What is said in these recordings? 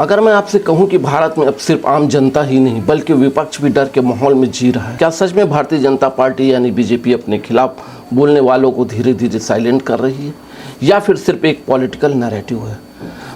अगर मैं आपसे कहूं कि भारत में अब सिर्फ आम जनता ही नहीं बल्कि विपक्ष भी डर के माहौल में जी रहा है, क्या सच में भारतीय जनता पार्टी यानी बीजेपी अपने खिलाफ बोलने वालों को धीरे धीरे साइलेंट कर रही है या फिर सिर्फ एक पॉलिटिकल नैरेटिव है?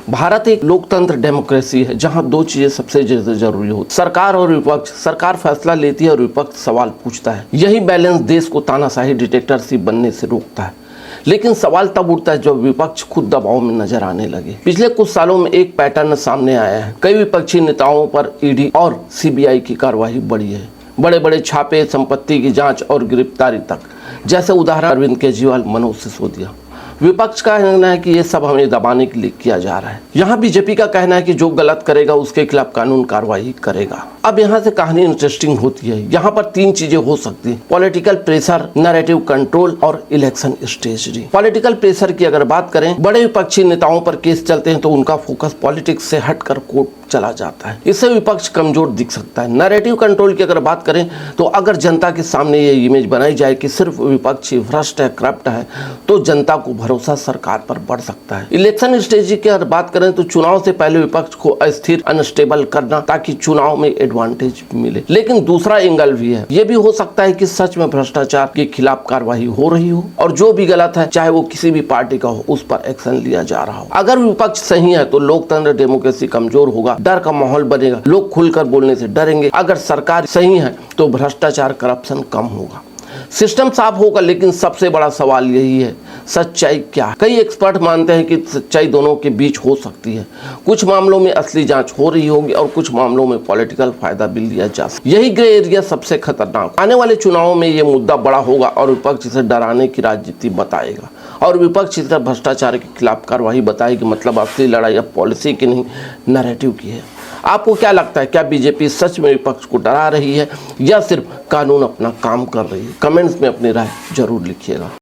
भारत एक लोकतंत्र डेमोक्रेसी है जहां दो चीजें सबसे ज्यादा जरूरी होती, सरकार और विपक्ष। सरकार फैसला लेती है और विपक्ष सवाल पूछता है। यही बैलेंस देश को तानाशाही डिक्टेटरशिप बनने से रोकता है। लेकिन सवाल तब उठता है जब विपक्ष खुद दबाव में नजर आने लगे। पिछले कुछ सालों में एक पैटर्न सामने आया है। कई विपक्षी नेताओं पर ईडी और सीबीआई की कार्रवाई बढ़ी है। बड़े बड़े छापे, संपत्ति की जांच और गिरफ्तारी तक। जैसे उदाहरण अरविंद केजरीवाल, मनोज सिसोदिया। विपक्ष का कहना है कि ये सब हमें दबाने के लिए किया जा रहा है। यहाँ बीजेपी का कहना है कि जो गलत करेगा उसके खिलाफ कानून कार्रवाई करेगा। अब यहाँ से कहानी इंटरेस्टिंग होती है। यहाँ पर तीन चीजें हो सकती है: पॉलिटिकल प्रेशर, नैरेटिव कंट्रोल और इलेक्शन स्ट्रेटजी। पॉलिटिकल प्रेशर की अगर बात करें, बड़े विपक्षी नेताओं पर केस चलते हैं तो उनका फोकस पॉलिटिक्स से हटकर कोर्ट चला जाता है। इससे विपक्ष कमजोर दिख सकता है। नैरेटिव कंट्रोल की अगर बात करें तो अगर जनता के सामने ये इमेज बनाई जाए कि सिर्फ विपक्षी भ्रष्ट है, करप्ट है, तो जनता को भरोसा सरकार पर बढ़ सकता है। इलेक्शन स्ट्रेटजी की अगर बात करें तो चुनाव से पहले विपक्ष को अस्थिर, अनस्टेबल करना ताकि चुनाव में एडवांटेज मिले। लेकिन दूसरा एंगल भी है। ये भी हो सकता है कि सच में भ्रष्टाचार के खिलाफ कार्रवाई हो रही हो और जो भी गलत है, चाहे वो किसी भी पार्टी का हो, उस पर एक्शन लिया जा रहा हो। अगर विपक्ष सही है तो लोकतंत्र डेमोक्रेसी कमजोर होगा, डर का माहौल बनेगा, लोग खुलकर बोलने से डरेंगे। अगर सरकार सही है तो भ्रष्टाचार, करप्शन कम होगा, सिस्टम साफ होगा। लेकिन सबसे बड़ा सवाल यही है, सच्चाई क्या है? कई एक्सपर्ट मानते हैं कि सच्चाई दोनों के बीच हो सकती है। कुछ मामलों में असली जांच हो रही होगी और कुछ मामलों में पॉलिटिकल फायदा भी लिया जा सकता है। यही ग्रे एरिया सबसे खतरनाक। आने वाले चुनावों में ये मुद्दा बड़ा होगा और विपक्ष इसे डराने की राजनीति बताएगा और विपक्ष इसे भ्रष्टाचार के खिलाफ कार्रवाई बताएगी। मतलब असली लड़ाई अब पॉलिसी की नहीं, नैरेटिव की है। आपको क्या लगता है, क्या बीजेपी सच में विपक्ष को डरा रही है या सिर्फ कानून अपना काम कर रही है? कमेंट्स में अपनी राय जरूर लिखिएगा।